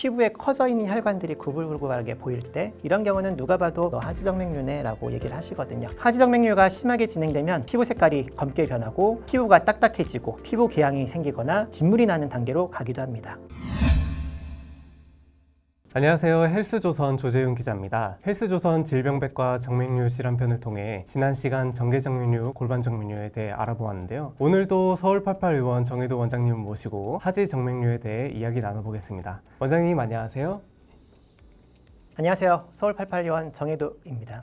피부에 커져 있는 혈관들이 구불구불하게 보일 때 이런 경우는 누가 봐도 너 하지정맥류네 라고 얘기를 하시거든요. 하지정맥류가 심하게 진행되면 피부 색깔이 검게 변하고 피부가 딱딱해지고 피부 궤양이 생기거나 진물이 나는 단계로 가기도 합니다. 안녕하세요. 헬스조선 조재윤 기자입니다. 헬스조선 질병백과 정맥류 질환편을 통해 지난 시간 정계정맥류, 골반정맥류에 대해 알아보았는데요. 오늘도 서울88의원 정혜도 원장님을 모시고 하지정맥류에 대해 이야기 나눠보겠습니다. 원장님 안녕하세요. 안녕하세요. 서울88의원 정혜도입니다.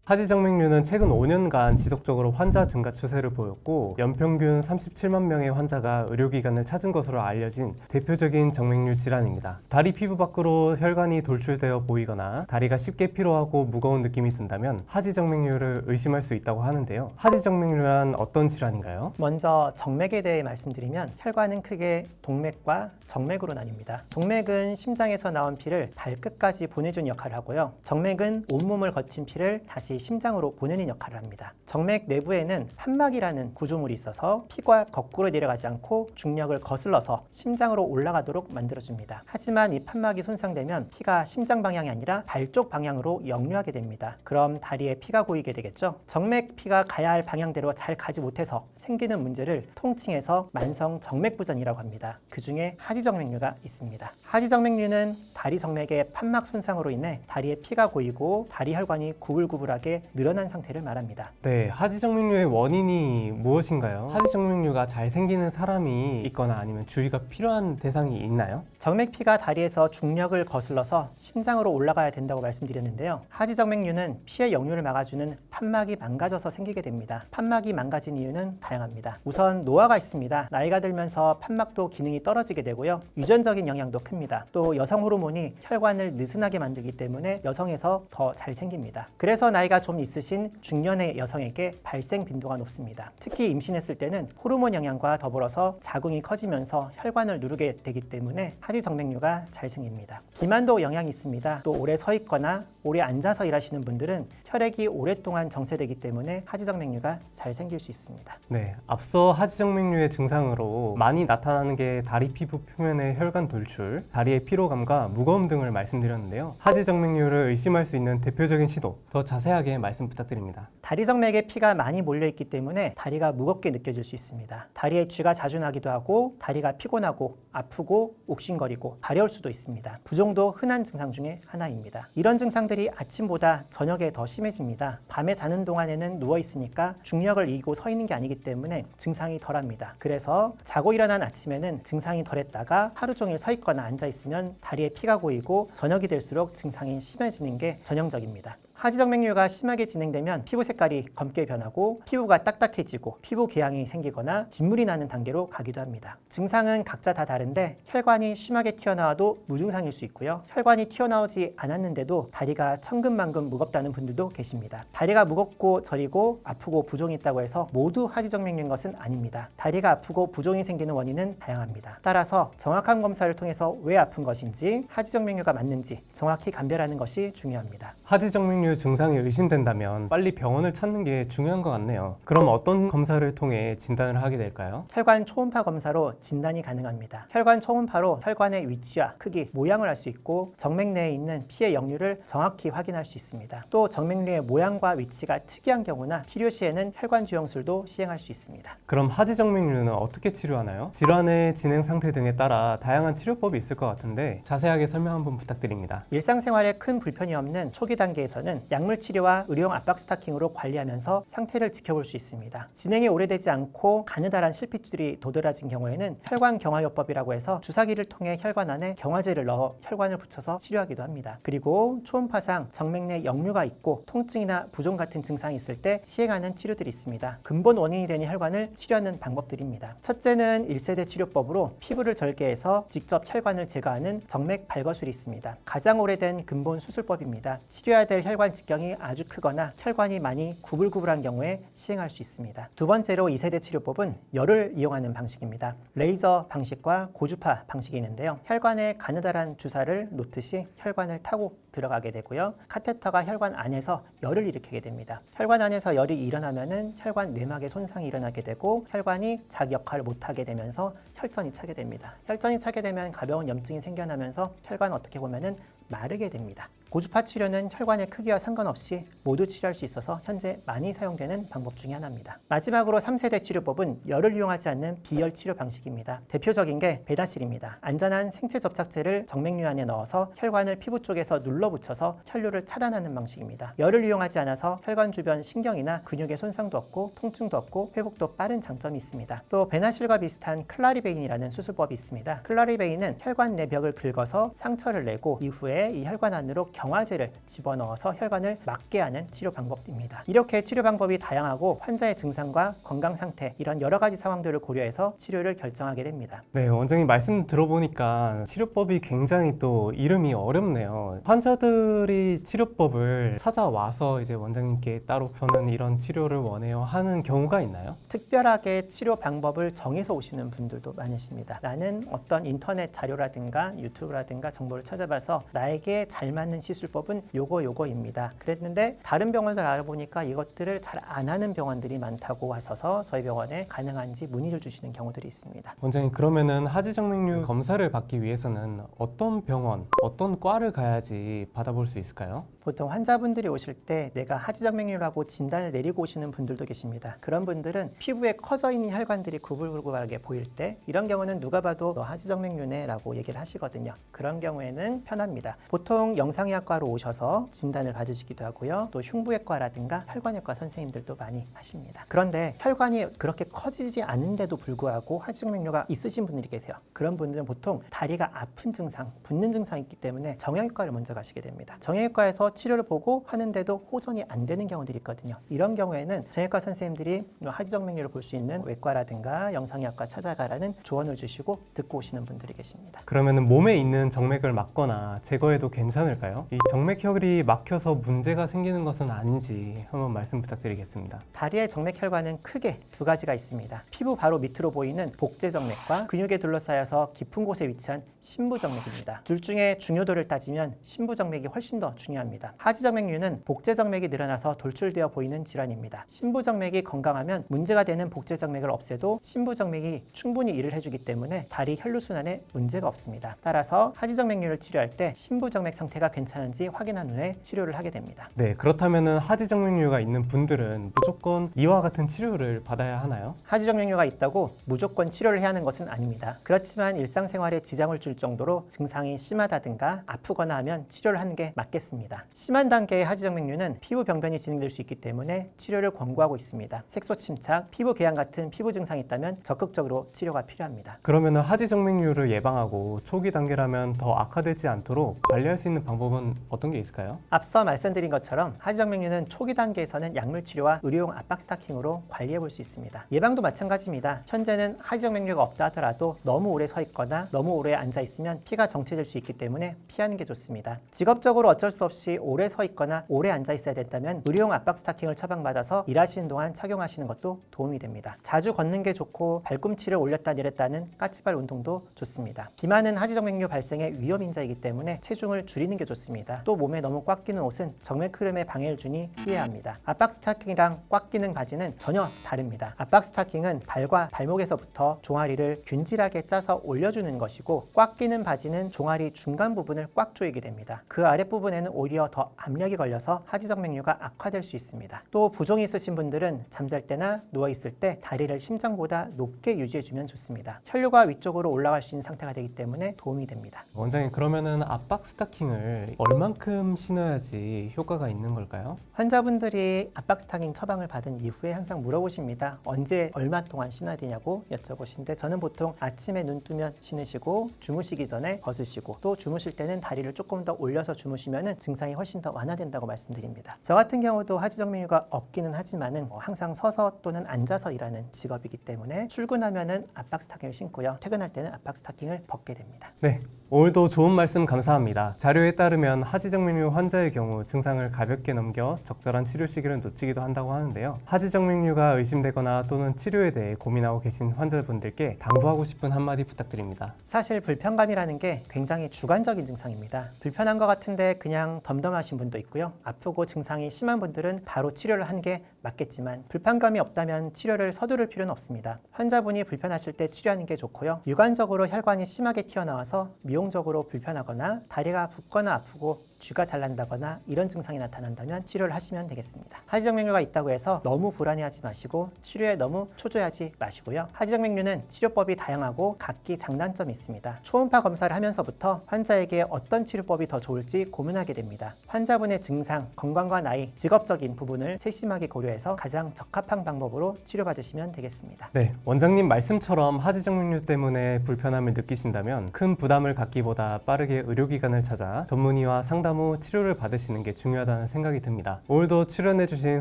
하지정맥류는 최근 5년간 지속적으로 환자 증가 추세를 보였고 연평균 37만 명의 환자가 의료기관을 찾은 것으로 알려진 대표적인 정맥류 질환입니다. 다리 피부 밖으로 혈관이 돌출되어 보이거나 다리가 쉽게 피로하고 무거운 느낌이 든다면 하지정맥류를 의심할 수 있다고 하는데요. 하지정맥류란 어떤 질환인가요? 먼저 정맥에 대해 말씀드리면 혈관은 크게 동맥과 정맥으로 나뉩니다. 동맥은 심장에서 나온 피를 발끝까지 보내주는 역할을 하고요. 정맥은 온몸을 거친 피를 다시 심장으로 보내는 역할을 합니다. 정맥 내부에는 판막이라는 구조물이 있어서 피가 거꾸로 내려가지 않고 중력을 거슬러서 심장으로 올라가도록 만들어줍니다. 하지만 이 판막이 손상되면 피가 심장 방향이 아니라 발 쪽 방향으로 역류하게 됩니다. 그럼 다리에 피가 고이게 되겠죠. 정맥 피가 가야 할 방향대로 잘 가지 못해서 생기는 문제를 통칭해서 만성 정맥부전이라고 합니다. 그 중에 하지정맥류가 있습니다. 하지정맥류는 다리 정맥의 판막 손상으로 인해 다리에 피가 고이고 다리 혈관이 구불구불하게 늘어난 상태를 말합니다. 네, 하지정맥류의 원인이 무엇인가요? 하지정맥류가 잘 생기는 사람이 있거나 아니면 주의가 필요한 대상이 있나요? 정맥피가 다리에서 중력을 거슬러서 심장으로 올라가야 된다고 말씀드렸는데요. 하지정맥류는 피의 역류를 막아주는 판막이 망가져서 생기게 됩니다. 판막이 망가진 이유는 다양합니다. 우선 노화가 있습니다. 나이가 들면서 판막도 기능이 떨어지게 되고요. 유전적인 영향도 큽니다. 또 여성 호르몬이 혈관을 느슨하게 만들기 때문에 여성에서 더 잘 생깁니다. 그래서 나이가 좀 있으신 중년의 여성에게 발생 빈도가 높습니다. 특히 임신했을 때는 호르몬 영향과 더불어서 자궁이 커지면서 혈관을 누르게 되기 때문에 하지정맥류가 잘 생깁니다. 비만도 영향이 있습니다. 또 오래 서 있거나 오래 앉아서 일하시는 분들은 혈액이 오랫동안 정체되기 때문에 하지정맥류가 잘 생길 수 있습니다. 네, 앞서 하지정맥류의 증상으로 많이 나타나는 게 다리 피부 표면의 혈관 돌출, 다리의 피로감과 무거움 등을 말씀드렸는데요. 하지정맥류를 의심할 수 있는 대표적인 시도, 더 자세하게 말씀 부탁드립니다. 다리 정맥에 피가 많이 몰려있기 때문에 다리가 무겁게 느껴질 수 있습니다. 다리에 쥐가 자주 나기도 하고 다리가 피곤하고 아프고 욱신거리고 가려울 수도 있습니다. 부종도 흔한 증상 중에 하나입니다. 이런 증상들이 아침보다 저녁에 더 심해집니다. 밤에 자는 동안에는 누워있으니까 중력을 이기고 서 있는 게 아니기 때문에 증상이 덜합니다. 그래서 자고 일어난 아침에는 증상이 덜했다가 하루 종일 서 있거나 앉아 있으면 다리에 피가 고이고 저녁이 될수록 증상이 심해지는 게 전형적입니다. 하지정맥류가 심하게 진행되면 피부 색깔이 검게 변하고 피부가 딱딱해지고 피부 궤양이 생기거나 진물이 나는 단계로 가기도 합니다. 증상은 각자 다 다른데 혈관이 심하게 튀어나와도 무증상일 수 있고요. 혈관이 튀어나오지 않았는데도 다리가 천근만근 무겁다는 분들도 계십니다. 다리가 무겁고 저리고 아프고 부종이 있다고 해서 모두 하지정맥류인 것은 아닙니다. 다리가 아프고 부종이 생기는 원인은 다양합니다. 따라서 정확한 검사를 통해서 왜 아픈 것인지 하지정맥류가 맞는지 정확히 감별하는 것이 중요합니다. 하지정맥류 증상이 의심된다면 빨리 병원을 찾는 게 중요한 것 같네요. 그럼 어떤 검사를 통해 진단을 하게 될까요? 혈관 초음파 검사로 진단이 가능합니다. 혈관 초음파로 혈관의 위치와 크기, 모양을 알 수 있고 정맥 내에 있는 피의 역류를 정확히 확인할 수 있습니다. 또 정맥류의 모양과 위치가 특이한 경우나 필요 시에는 혈관 주영술도 시행할 수 있습니다. 그럼 하지정맥류는 어떻게 치료하나요? 질환의 진행 상태 등에 따라 다양한 치료법이 있을 것 같은데 자세하게 설명 한번 부탁드립니다. 일상생활에 큰 불편이 없는 초기 단계에서는 약물 치료와 의료용 압박 스타킹으로 관리하면서 상태를 지켜볼 수 있습니다. 진행이 오래되지 않고 가느다란 실핏줄이 도드라진 경우에는 혈관 경화요법이라고 해서 주사기를 통해 혈관 안에 경화제를 넣어 혈관을 붙여서 치료하기도 합니다. 그리고 초음파상 정맥 내 역류가 있고 통증이나 부종 같은 증상이 있을 때 시행하는 치료들이 있습니다. 근본 원인이 되는 혈관을 치료하는 방법들입니다. 첫째는 1세대 치료법으로 피부를 절개해서 직접 혈관을 제거하는 정맥 발거술이 있습니다. 가장 오래된 근본 수술법입니다. 치료해야 될 혈관 직경이 아주 크거나 혈관이 많이 구불구불한 경우에 시행할 수 있습니다. 두 번째로 2세대 치료법은 열을 이용하는 방식입니다. 레이저 방식과 고주파 방식이 있는데요. 혈관에 가느다란 주사를 놓듯이 혈관을 타고 들어가게 되고요. 카테터가 혈관 안에서 열을 일으키게 됩니다. 혈관 안에서 열이 일어나면은 혈관 내막에 손상이 일어나게 되고 혈관이 자기 역할을 못하게 되면서 혈전이 차게 됩니다. 혈전이 차게 되면 가벼운 염증이 생겨나면서 혈관 어떻게 보면은 마르게 됩니다. 고주파 치료는 혈관의 크기와 상관없이 모두 치료할 수 있어서 현재 많이 사용되는 방법 중에 하나입니다. 마지막으로 3세대 치료법은 열을 이용하지 않는 비열 치료 방식입니다. 대표적인 게 베다실입니다. 안전한 생체 접착제를 정맥류 안에 넣어서 혈관을 피부 쪽에서 눌러붙여서 혈류를 차단하는 방식입니다. 열을 이용하지 않아서 혈관 주변 신경이나 근육의 손상도 없고 통증도 없고 회복도 빠른 장점이 있습니다. 또 베나실과 비슷한 클라리베인이라는 수술법이 있습니다. 클라리베인은 혈관 내벽을 긁어서 상처를 내고 이후에 이 혈관 안으로 경화제를 집어넣어서 혈관을 막게 하는 치료 방법입니다. 이렇게 치료 방법이 다양하고 환자의 증상과 건강 상태 이런 여러 가지 상황들을 고려해서 치료를 결정하게 됩니다. 네, 원장님 말씀 들어보니까 치료법이 굉장히 또 이름이 어렵네요. 환자들이 치료법을 찾아와서 이제 원장님께 따로 저는 이런 치료를 원해요 하는 경우가 있나요? 특별하게 치료 방법을 정해서 오시는 분들도 많으십니다. 나는 어떤 인터넷 자료라든가 유튜브라든가 정보를 찾아봐서 나에게 잘 맞는 시술법은 요거입니다. 그랬는데 다른 병원을 알아보니까 이것들을 잘 안 하는 병원들이 많다고 하셔서 저희 병원에 가능한지 문의를 주시는 경우들이 있습니다. 원장님 그러면은 하지정맥류 검사를 받기 위해서는 어떤 병원, 어떤 과를 가야지 받아볼 수 있을까요? 보통 환자분들이 오실 때 내가 하지정맥류라고 진단을 내리고 오시는 분들도 계십니다. 그런 분들은 피부에 커져 있는 혈관들이 구불구불하게 보일 때 이런 경우는 누가 봐도 너 하지정맥류네 라고 얘기를 하시거든요. 그런 경우에는 편합니다. 보통 영상의학과로 오셔서 진단을 받으시기도 하고요. 또 흉부외과라든가 혈관외과 선생님들도 많이 하십니다. 그런데 혈관이 그렇게 커지지 않은데도 불구하고 하지정맥류가 있으신 분들이 계세요. 그런 분들은 보통 다리가 아픈 증상, 붓는 증상이 있기 때문에 정형외과를 먼저 가시게 됩니다. 정형외과에서 치료를 보고 하는데도 호전이 안 되는 경우들이 있거든요. 이런 경우에는 정형외과 선생님들이 하지정맥류를 볼 수 있는 외과라든가 영상의학과 찾아가라는 조언을 주시고 듣고 오시는 분들이 계십니다. 그러면은 몸에 있는 정맥을 막거나 제거해도 괜찮을까요? 이 정맥혈이 막혀서 문제가 생기는 것은 아닌지 한번 말씀 부탁드리겠습니다. 다리의 정맥혈관은 크게 두 가지가 있습니다. 피부 바로 밑으로 보이는 복제정맥과 근육에 둘러싸여서 깊은 곳에 위치한 심부정맥입니다. 둘 중에 중요도를 따지면 심부정맥이 훨씬 더 중요합니다. 하지정맥류는 복제정맥이 늘어나서 돌출되어 보이는 질환입니다. 심부정맥이 건강하면 문제가 되는 복제정맥을 없애도 심부정맥이 충분히 일을 해주기 때문에 다리 혈류순환에 문제가 없습니다. 따라서 하지정맥류를 치료할 때 심부정맥 상태가 괜찮은지 확인한 후에 치료를 하게 됩니다. 네, 그렇다면은 하지정맥류가 있는 분들은 무조건 이와 같은 치료를 받아야 하나요? 하지정맥류가 있다고 무조건 치료를 해야 하는 것은 아닙니다. 그렇지만 일상생활에 지장을 줄 정도로 증상이 심하다든가 아프거나 하면 치료를 하는 게 맞겠습니다. 심한 단계의 하지정맥류는 피부 병변이 진행될 수 있기 때문에 치료를 권고하고 있습니다. 색소 침착, 피부 궤양 같은 피부 증상이 있다면 적극적으로 치료가 필요합니다. 그러면은 하지정맥류를 예방하고 초기 단계라면 더 악화되지 않도록 관리할 수 있는 방법은 어떤 게 있을까요? 앞서 말씀드린 것처럼 하지정맥류는 초기 단계에서는 약물 치료와 의료용 압박 스타킹으로 관리해 볼 수 있습니다. 예방도 마찬가지입니다. 현재는 하지정맥류가 없다 하더라도 너무 오래 서 있거나 너무 오래 앉아 있으면 피가 정체될 수 있기 때문에 피하는 게 좋습니다. 직업적으로 어쩔 수 없이 오래 서 있거나 오래 앉아 있어야 된다면 의료용 압박 스타킹을 처방받아서 일하시는 동안 착용하시는 것도 도움이 됩니다. 자주 걷는 게 좋고 발꿈치를 올렸다 내렸다는 까치발 운동도 좋습니다. 비만은 하지정맥류 발생의 위험 인자이기 때문에 체중을 줄이는 게 좋습니다. 또 몸에 너무 꽉 끼는 옷은 정맥 흐름에 방해를 주니 피해야 합니다. 압박 스타킹이랑 꽉 끼는 바지는 전혀 다릅니다. 압박 스타킹은 발과 발목에서부터 종아리를 균질하게 짜서 올려주는 것이고 꽉 끼는 바지는 종아리 중간 부분을 꽉 조이게 됩니다. 그 아랫부분에는 오히려 더 압력이 걸려서 하지정맥류가 악화될 수 있습니다. 또 부종이 있으신 분들은 잠잘 때나 누워있을 때 다리를 심장보다 높게 유지해주면 좋습니다. 혈류가 위쪽으로 올라갈 수 있는 상태가 되기 때문에 도움이 됩니다. 원장님 그러면은 압박 스타킹을 얼만큼 신어야지 효과가 있는 걸까요? 환자분들이 압박 스타킹 처방을 받은 이후에 항상 물어보십니다. 언제 얼마 동안 신어야 되냐고 여쭤보시는데 저는 보통 아침에 눈 뜨면 신으시고 주무시기 전에 벗으시고 또 주무실 때는 다리를 조금 더 올려서 주무시면 증상이 훨씬 더 완화된다고 말씀드립니다. 저 같은 경우도 하지정맥류가 없기는 하지만은 항상 서서 또는 앉아서 일하는 직업이기 때문에 출근하면은 압박 스타킹을 신고요. 퇴근할 때는 압박 스타킹을 벗게 됩니다. 네, 오늘도 좋은 말씀 감사합니다. 자료에 따르면 하지정맥류 환자의 경우 증상을 가볍게 넘겨 적절한 치료 시기를 놓치기도 한다고 하는데요. 하지정맥류가 의심되거나 또는 치료에 대해 고민하고 계신 환자분들께 당부하고 싶은 한마디 부탁드립니다. 사실 불편감이라는 게 굉장히 주관적인 증상입니다. 불편한 것 같은데 그냥 덤덤하신 분도 있고요. 아프고 증상이 심한 분들은 바로 치료를 한 게 맞겠지만 불편감이 없다면 치료를 서두를 필요는 없습니다. 환자분이 불편하실 때 치료하는 게 좋고요. 유관적으로 혈관이 심하게 튀어나와서 미용적으로 불편하거나 다리가 붓거나 아프고 쥐가 잘 난다거나 이런 증상이 나타난다면 치료를 하시면 되겠습니다. 하지정맥류가 있다고 해서 너무 불안해하지 마시고 치료에 너무 초조해하지 마시고요. 하지정맥류는 치료법이 다양하고 각기 장단점이 있습니다. 초음파 검사를 하면서부터 환자에게 어떤 치료법이 더 좋을지 고민하게 됩니다. 환자분의 증상, 건강과 나이, 직업적인 부분을 세심하게 고려해서 가장 적합한 방법으로 치료받으시면 되겠습니다. 네, 원장님 말씀처럼 하지정맥류 때문에 불편함을 느끼신다면 큰 부담을 갖기보다 빠르게 의료기관을 찾아 전문의와 상담 후 치료를 받으시는 게 중요하다는 생각이 듭니다. 오늘도 출연해주신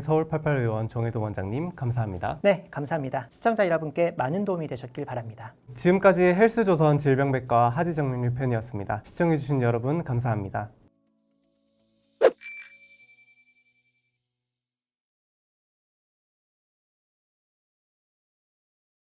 서울88 의원 정혜도 원장님 감사합니다. 네, 감사합니다. 시청자 여러분께 많은 도움이 되셨길 바랍니다. 지금까지 헬스조선 질병백과 하지정맥류 편이었습니다. 시청해주신 여러분 감사합니다.